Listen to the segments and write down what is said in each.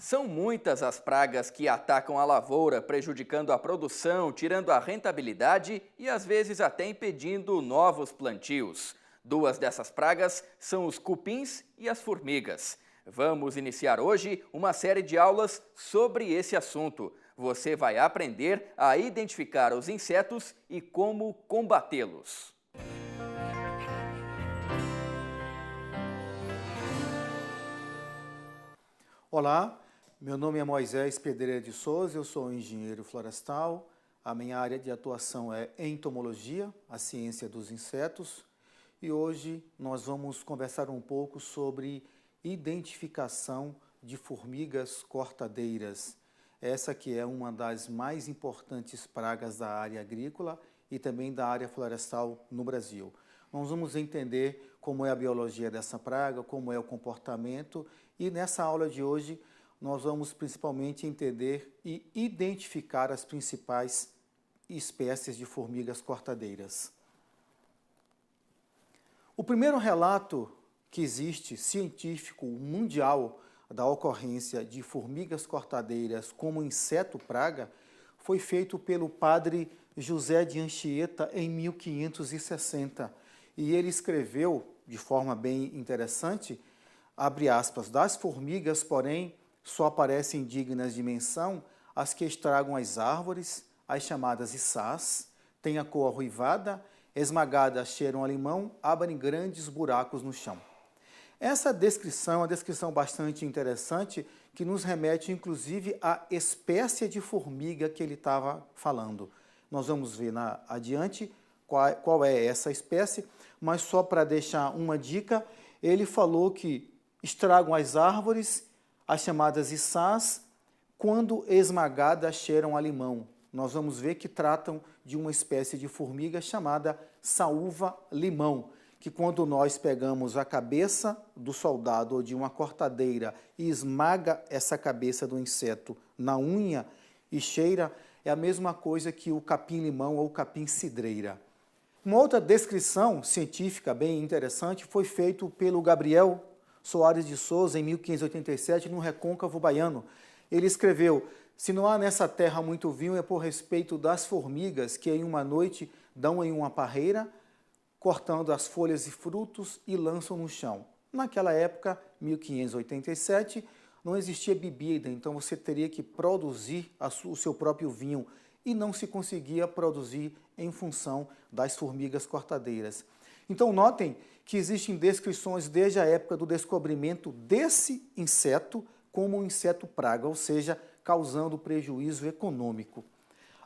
São muitas as pragas que atacam a lavoura, prejudicando a produção, tirando a rentabilidade e às vezes até impedindo novos plantios. Duas dessas pragas são os cupins e as formigas. Vamos iniciar hoje uma série de aulas sobre esse assunto. Você vai aprender a identificar os insetos e como combatê-los. Olá, meu nome é Moisés Pedreira de Souza, eu sou engenheiro florestal. A minha área de atuação é entomologia, a ciência dos insetos. E hoje nós vamos conversar um pouco sobre identificação de formigas cortadeiras. Essa que é uma das mais importantes pragas da área agrícola e também da área florestal no Brasil. Nós vamos entender como é a biologia dessa praga, como é o comportamento e nessa aula de hoje nós vamos principalmente entender e identificar as principais espécies de formigas cortadeiras. O primeiro relato que existe científico mundial da ocorrência de formigas cortadeiras como inseto praga foi feito pelo padre José de Anchieta em 1560. E ele escreveu de forma bem interessante, abre aspas, das formigas, porém, só aparecem dignas de menção as que estragam as árvores, as chamadas içás, têm a cor arruivada, esmagadas cheiram a limão, abrem grandes buracos no chão. Essa descrição é uma descrição bastante interessante que nos remete, inclusive, à espécie de formiga que ele estava falando. Nós vamos ver adiante qual é essa espécie, mas só para deixar uma dica, ele falou que estragam as árvores, as chamadas içás, quando esmagadas cheiram a limão. Nós vamos ver que tratam de uma espécie de formiga chamada saúva-limão, que quando nós pegamos a cabeça do soldado ou de uma cortadeira e esmaga essa cabeça do inseto na unha e cheira, é a mesma coisa que o capim-limão ou capim-cidreira. Uma outra descrição científica bem interessante foi feita pelo Gabriel Soares de Souza em 1587 no Recôncavo Baiano. Ele escreveu: se não há nessa terra muito vinho é por respeito das formigas que em uma noite dão em uma parreira, cortando as folhas e frutos e lançam no chão. Naquela época, 1587, não existia bebida, então você teria que produzir o seu próprio vinho e não se conseguia produzir em função das formigas cortadeiras. Então notem que existem descrições desde a época do descobrimento desse inseto como um inseto praga, ou seja, causando prejuízo econômico.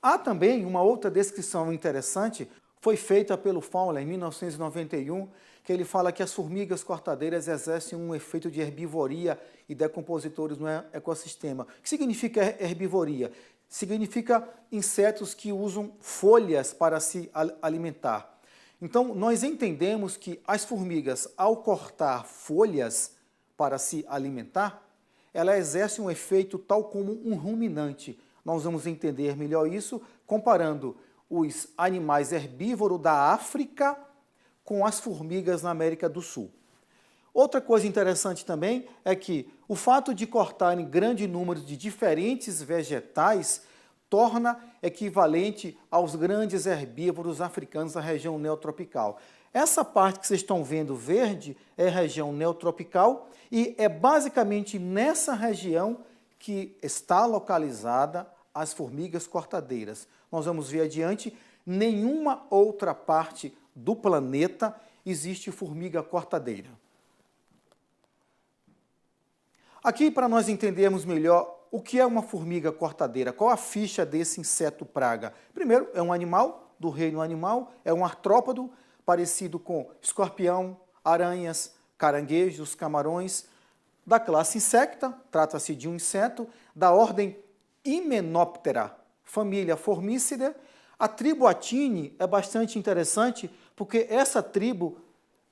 Há também uma outra descrição interessante, foi feita pelo Fowler em 1991, que ele fala que as formigas cortadeiras exercem um efeito de herbivoria e decompositores no ecossistema. O que significa herbivoria? Significa insetos que usam folhas para se alimentar. Então, nós entendemos que as formigas, ao cortar folhas para se alimentar, ela exerce um efeito tal como um ruminante. Nós vamos entender melhor isso comparando os animais herbívoros da África com as formigas na América do Sul. Outra coisa interessante também é que o fato de cortarem grande número de diferentes vegetais torna equivalente aos grandes herbívoros africanos da região neotropical. Essa parte que vocês estão vendo verde é a região neotropical e é basicamente nessa região que está localizada as formigas cortadeiras. Nós vamos ver adiante, nenhuma outra parte do planeta existe formiga cortadeira. Aqui, para nós entendermos melhor o que é uma formiga cortadeira, qual a ficha desse inseto praga? Primeiro, é um animal, do reino animal, é um artrópode, parecido com escorpião, aranhas, caranguejos, camarões, da classe insecta, trata-se de um inseto, da ordem Hymenoptera, família Formicidae. A tribo Atini é bastante interessante, porque essa tribo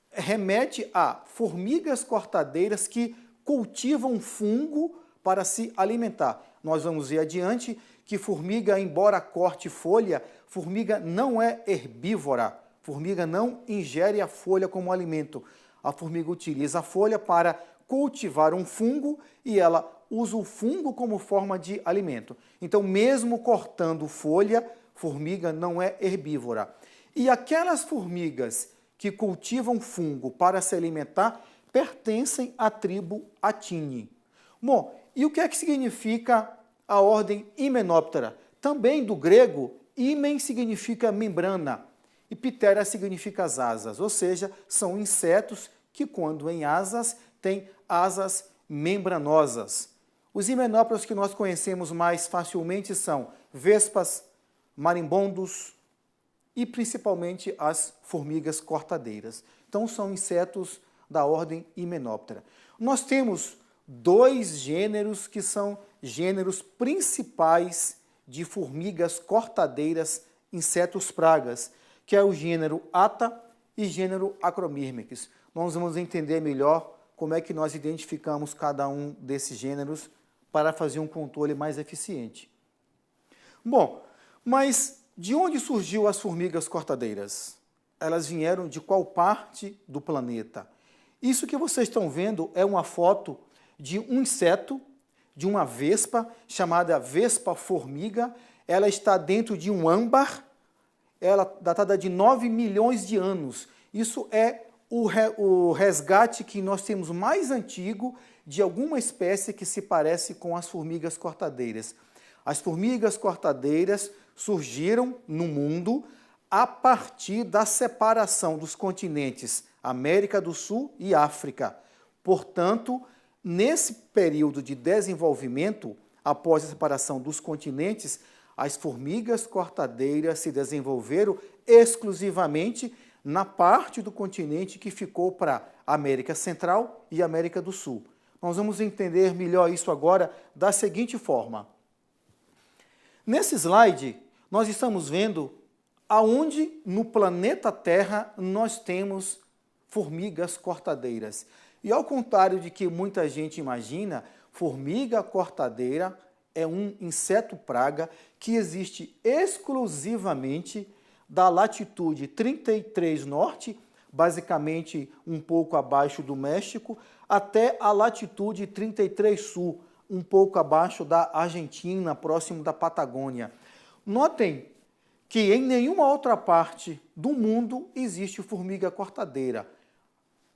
remete a formigas cortadeiras que cultivam fungo para se alimentar. Nós vamos ver adiante que formiga, embora corte folha, formiga não é herbívora. Formiga não ingere a folha como alimento. A formiga utiliza a folha para cultivar um fungo e ela usa o fungo como forma de alimento. Então, mesmo cortando folha, formiga não é herbívora. E aquelas formigas que cultivam fungo para se alimentar pertencem à tribo Atini. Bom, e o que é que significa a ordem Hymenoptera? Também do grego, hymen significa membrana e ptera significa as asas, ou seja, são insetos que, quando em asas, têm asas membranosas. Os himenópteros que nós conhecemos mais facilmente são vespas, marimbondos e principalmente as formigas cortadeiras. Então, são insetos da ordem Hymenoptera. Nós temos dois gêneros que são gêneros principais de formigas cortadeiras, insetos pragas, que é o gênero Atta e gênero Acromyrmex. Nós vamos entender melhor como é que nós identificamos cada um desses gêneros para fazer um controle mais eficiente. Bom, mas de onde surgiu as formigas cortadeiras? Elas vieram de qual parte do planeta? Isso que vocês estão vendo é uma foto de um inseto, de uma vespa, chamada vespa formiga. Ela está dentro de um âmbar, ela datada de 9 milhões de anos. Isso é o resgate que nós temos mais antigo de alguma espécie que se parece com as formigas cortadeiras. As formigas cortadeiras surgiram no mundo a partir da separação dos continentes América do Sul e África. Portanto, nesse período de desenvolvimento, após a separação dos continentes, as formigas cortadeiras se desenvolveram exclusivamente na parte do continente que ficou para América Central e América do Sul. Nós vamos entender melhor isso agora da seguinte forma. Nesse slide, nós estamos vendo aonde no planeta Terra nós temos formigas cortadeiras. E ao contrário de que muita gente imagina, formiga cortadeira é um inseto praga que existe exclusivamente da latitude 33 norte, basicamente um pouco abaixo do México, até a latitude 33 sul, um pouco abaixo da Argentina, próximo da Patagônia. Notem que em nenhuma outra parte do mundo existe formiga cortadeira.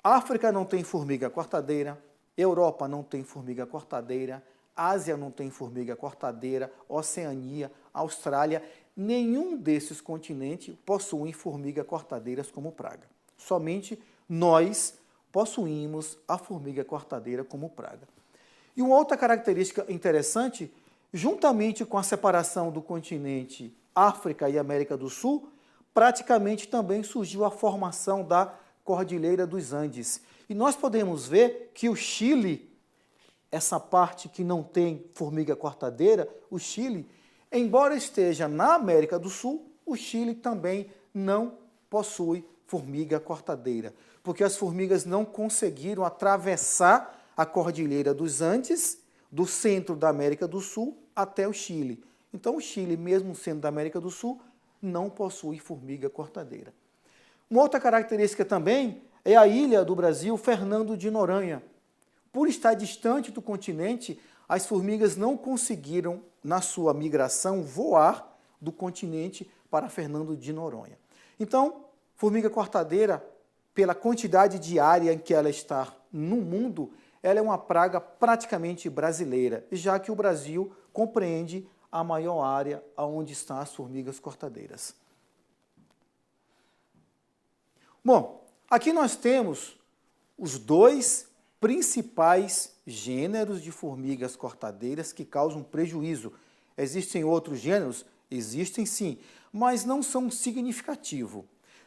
África não tem formiga cortadeira, Europa não tem formiga cortadeira, Ásia não tem formiga cortadeira, Oceania, Austrália, nenhum desses continentes possuem formiga cortadeiras como praga. Somente nós possuímos a formiga cortadeira como praga. E uma outra característica interessante, juntamente com a separação do continente África e América do Sul, praticamente também surgiu a formação da Cordilheira dos Andes. E nós podemos ver que o Chile, essa parte que não tem formiga cortadeira, o Chile, embora esteja na América do Sul, o Chile também não possui formiga cortadeira, porque as formigas não conseguiram atravessar a Cordilheira dos Andes, do centro da América do Sul até o Chile. Então, o Chile, mesmo sendo da América do Sul, não possui formiga cortadeira. Uma outra característica também é a ilha do Brasil, Fernando de Noronha. Por estar distante do continente, as formigas não conseguiram, na sua migração, voar do continente para Fernando de Noronha. Então, formiga cortadeira, pela quantidade de área em que ela está no mundo, ela é uma praga praticamente brasileira, já que o Brasil compreende a maior área onde estão as formigas cortadeiras. Bom, aqui nós temos os dois principais gêneros de formigas cortadeiras que causam prejuízo. Existem outros gêneros? Existem sim, mas não são significativos.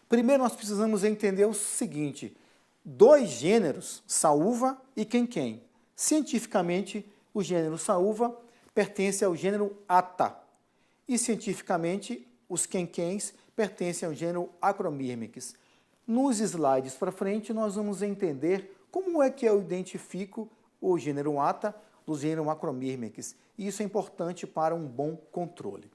Primeiro nós precisamos entender o seguinte, dois gêneros, saúva e quenquém. Cientificamente, o gênero saúva pertence ao gênero Atta e cientificamente os quenquéns pertencem ao gênero Acromyrmex. Nos slides para frente nós vamos entender como é que eu identifico o gênero Atta do gênero Acromyrmex. E isso é importante para um bom controle.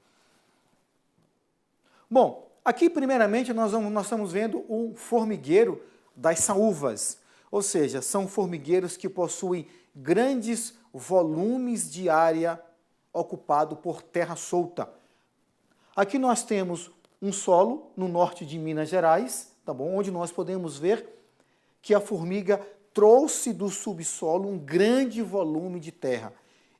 Bom, aqui primeiramente nós estamos vendo um formigueiro das saúvas, ou seja, são formigueiros que possuem grandes volumes de área ocupado por terra solta. Aqui nós temos um solo no norte de Minas Gerais, tá bom? Onde nós podemos ver que a formiga trouxe do subsolo um grande volume de terra.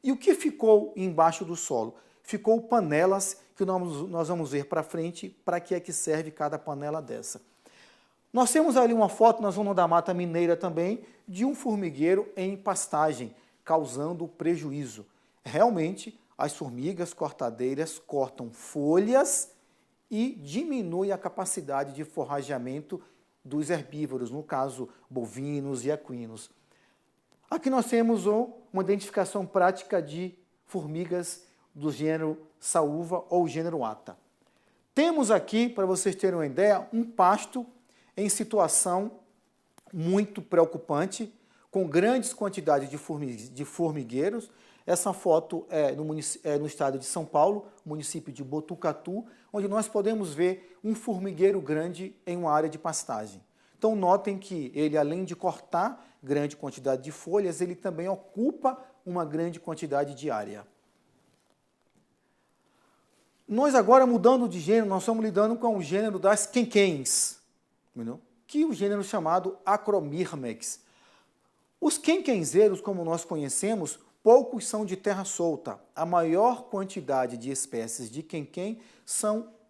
E o que ficou embaixo do solo? Ficou panelas, que nós vamos ver para frente, para que é que serve cada panela dessa. Nós temos ali uma foto na zona da Mata Mineira também, de um formigueiro em pastagem, causando prejuízo. Realmente, as formigas cortadeiras cortam folhas e diminuem a capacidade de forrageamento dos herbívoros, no caso, bovinos e equinos. Aqui nós temos uma identificação prática de formigas do gênero saúva ou gênero Atta. Temos aqui, para vocês terem uma ideia, um pasto em situação muito preocupante, com grandes quantidades de formigueiros. Essa foto é no estado de São Paulo, município de Botucatu, onde nós podemos ver um formigueiro grande em uma área de pastagem. Então notem que ele, além de cortar grande quantidade de folhas, ele também ocupa uma grande quantidade de área. Nós agora, mudando de gênero, nós estamos lidando com o gênero das quenquens, que é o gênero chamado Acromyrmex. Os quenquenzeiros, como nós conhecemos, poucos são de terra solta. A maior quantidade de espécies de quenquem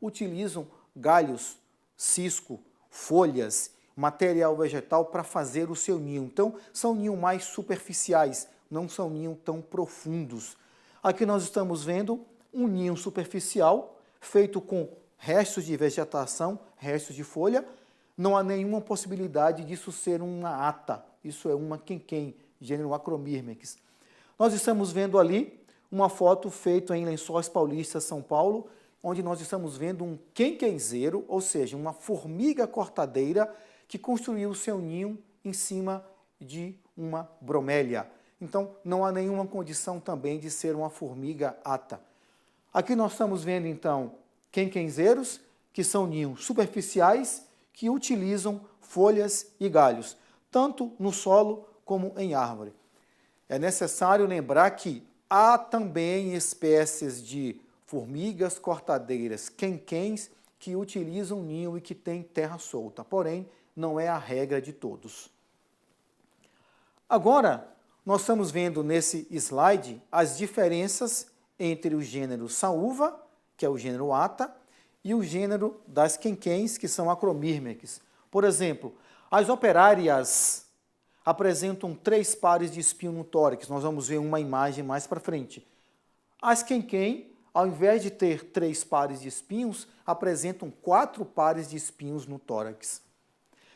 utilizam galhos, cisco, folhas, material vegetal para fazer o seu ninho. Então, são ninhos mais superficiais, não são ninhos tão profundos. Aqui nós estamos vendo um ninho superficial, feito com restos de vegetação, restos de folha. Não há nenhuma possibilidade disso ser uma Atta. Isso é uma quenquem, gênero Acromyrmex. Nós estamos vendo ali uma foto feita em Lençóis Paulista, São Paulo, onde nós estamos vendo um quenquenzeiro, ou seja, uma formiga cortadeira que construiu o seu ninho em cima de uma bromélia. Então, não há nenhuma condição também de ser uma formiga Atta. Aqui nós estamos vendo, então, quenquenzeiros, que são ninhos superficiais, que utilizam folhas e galhos, tanto no solo como em árvore. É necessário lembrar que há também espécies de formigas cortadeiras, quenquens, que utilizam ninho e que têm terra solta, porém, não é a regra de todos. Agora, nós estamos vendo nesse slide as diferenças entre o gênero saúva, que é o gênero Atta, e o gênero das quenquens, que são Acromyrmex. Por exemplo, as operárias apresentam 3 pares de espinho no tórax. Nós vamos ver uma imagem mais para frente. As quenquem, ao invés de ter 3 pares de espinhos, apresentam 4 pares de espinhos no tórax.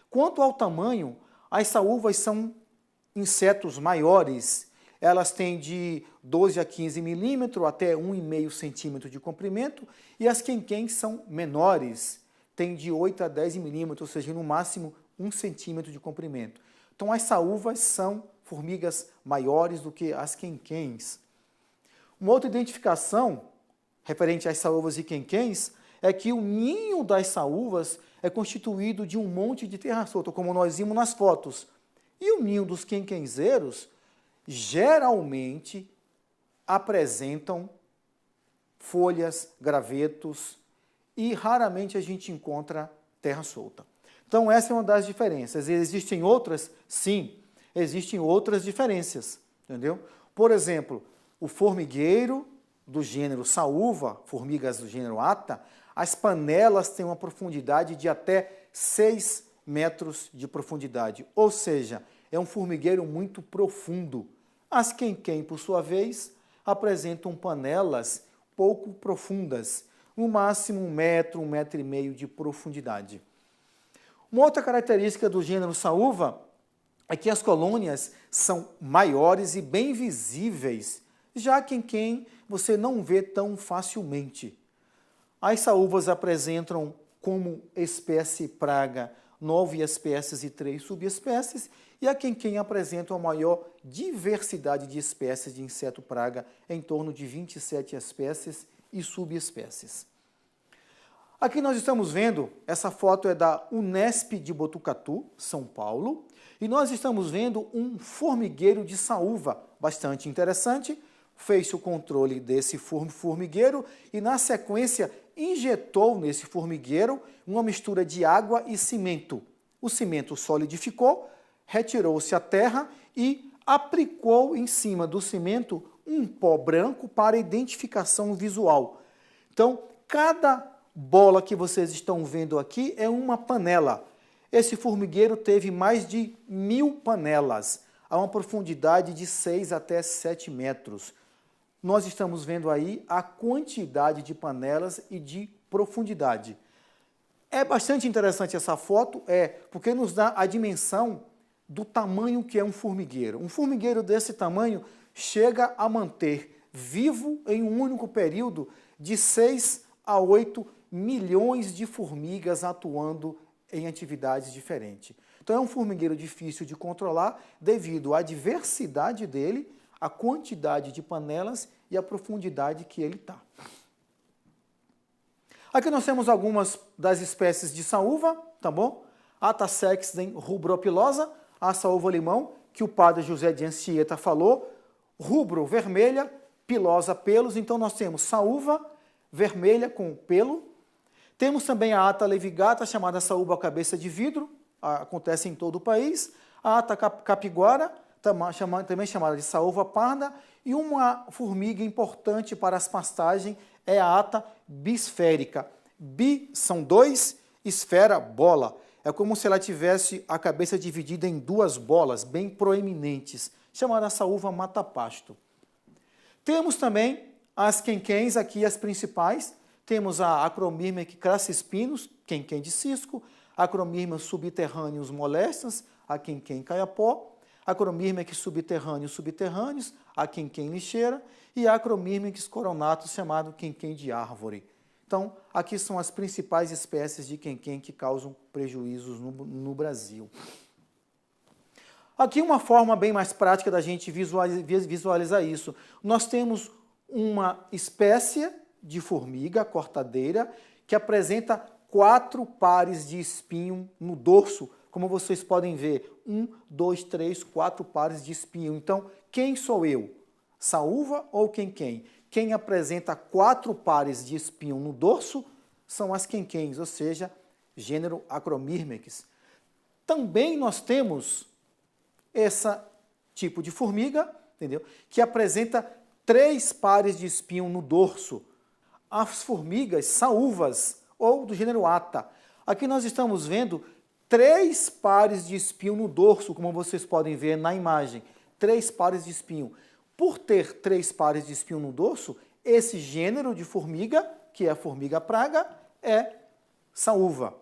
Quanto ao tamanho, as saúvas são insetos maiores. Elas têm de 12 a 15 milímetros até 1,5 centímetro de comprimento, e as quenquens são menores, têm de 8 a 10 milímetros, ou seja, no máximo 1 centímetro de comprimento. Então, as saúvas são formigas maiores do que as quenquens. Uma outra identificação referente às saúvas e quenquens é que o ninho das saúvas é constituído de um monte de terra solta, como nós vimos nas fotos. E o ninho dos quenquenzeiros geralmente apresentam folhas, gravetos e raramente a gente encontra terra solta. Então essa é uma das diferenças. Existem outras? Sim, existem outras diferenças, entendeu? Por exemplo, o formigueiro do gênero saúva, formigas do gênero Atta, as panelas têm uma profundidade de até 6 metros de profundidade, ou seja, é um formigueiro muito profundo. As quenquem, por sua vez, apresentam panelas pouco profundas, no máximo 1 metro, 1,5 metros de profundidade. Uma outra característica do gênero saúva é que as colônias são maiores e bem visíveis, já que quenquem você não vê tão facilmente. As saúvas apresentam como espécie praga 9 espécies e 3 subespécies, e a quenquem apresenta a maior diversidade de espécies de inseto praga, em torno de 27 espécies e subespécies. Aqui nós estamos vendo, essa foto é da Unesp de Botucatu, São Paulo, e nós estamos vendo um formigueiro de saúva, bastante interessante, fez o controle desse formigueiro e, na sequência, injetou nesse formigueiro uma mistura de água e cimento. O cimento solidificou, retirou-se a terra e aplicou em cima do cimento um pó branco para identificação visual. Então, cada bola que vocês estão vendo aqui é uma panela. Esse formigueiro teve mais de 1000 panelas, a uma profundidade de 6 até 7 metros. Nós estamos vendo aí a quantidade de panelas e de profundidade. É bastante interessante essa foto, porque nos dá a dimensão do tamanho que é um formigueiro. Um formigueiro desse tamanho chega a manter vivo em um único período de 6 a 8 milhões de formigas atuando em atividades diferentes. Então é um formigueiro difícil de controlar devido à diversidade dele, a quantidade de panelas e a profundidade que ele está. Aqui nós temos algumas das espécies de saúva, tá bom? Attasexden rubropilosa, a saúva-limão, que o padre José de Anchieta falou, rubro, vermelha, pilosa, pelos. Então nós temos saúva vermelha com pelo. Temos também a Atta levigata, chamada saúva cabeça de vidro, acontece em todo o país. A Atta capiguara, também chamada de saúva parda, e uma formiga importante para as pastagens é a Atta bisférica. Bi são 2, esfera, bola. É como se ela tivesse a cabeça dividida em 2 bolas bem proeminentes, chamada saúva mata-pasto. Temos também as quenquens, aqui as principais. Temos a Acromyrmex crassespinos, quenquém de cisco, Acromyrmex subterrâneos molestas, a quenquém caiapó, Acromyrmex subterrâneos, a quenquém lixeira, e a Acromyrmex coronatus, chamado quenquém de árvore. Então, aqui são as principais espécies de quenquém que causam prejuízos no Brasil. Aqui uma forma bem mais prática da gente visualizar isso. Nós temos uma espécie de formiga cortadeira que apresenta 4 pares de espinho no dorso, como vocês podem ver, 1, 2, 3, 4 pares de espinho. Então, quem sou eu? Saúva ou quenquém? Quem apresenta 4 pares de espinho no dorso são as quenquéns, ou seja, gênero Acromyrmex. Também nós temos esse tipo de formiga, entendeu? Que apresenta 3 pares de espinho no dorso. As formigas saúvas, ou do gênero Atta. Aqui nós estamos vendo 3 pares de espinho no dorso, como vocês podem ver na imagem. 3 pares de espinho. Por ter 3 pares de espinho no dorso, esse gênero de formiga, que é a formiga praga, é saúva.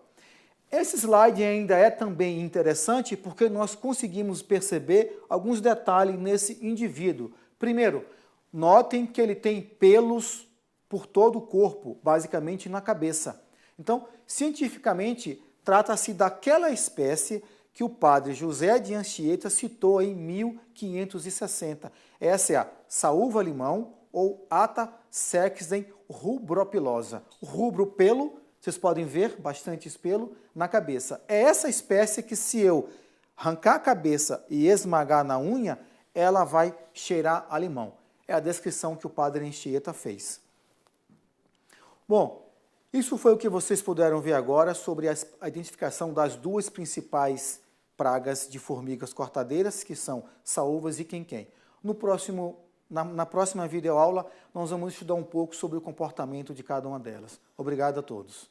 Esse slide ainda é também interessante porque nós conseguimos perceber alguns detalhes nesse indivíduo. Primeiro, notem que ele tem pelos por todo o corpo, basicamente na cabeça. Então, cientificamente, trata-se daquela espécie que o padre José de Anchieta citou em 1560. Essa é a saúva-limão ou Attasexden rubropilosa. O rubro, pelo, vocês podem ver, bastante pelo na cabeça. É essa espécie que, se eu arrancar a cabeça e esmagar na unha, ela vai cheirar a limão. É a descrição que o padre Anchieta fez. Bom, isso foi o que vocês puderam ver agora sobre a identificação das 2 principais pragas de formigas cortadeiras, que são saúvas e quenquém. Na próxima videoaula, nós vamos estudar um pouco sobre o comportamento de cada uma delas. Obrigado a todos.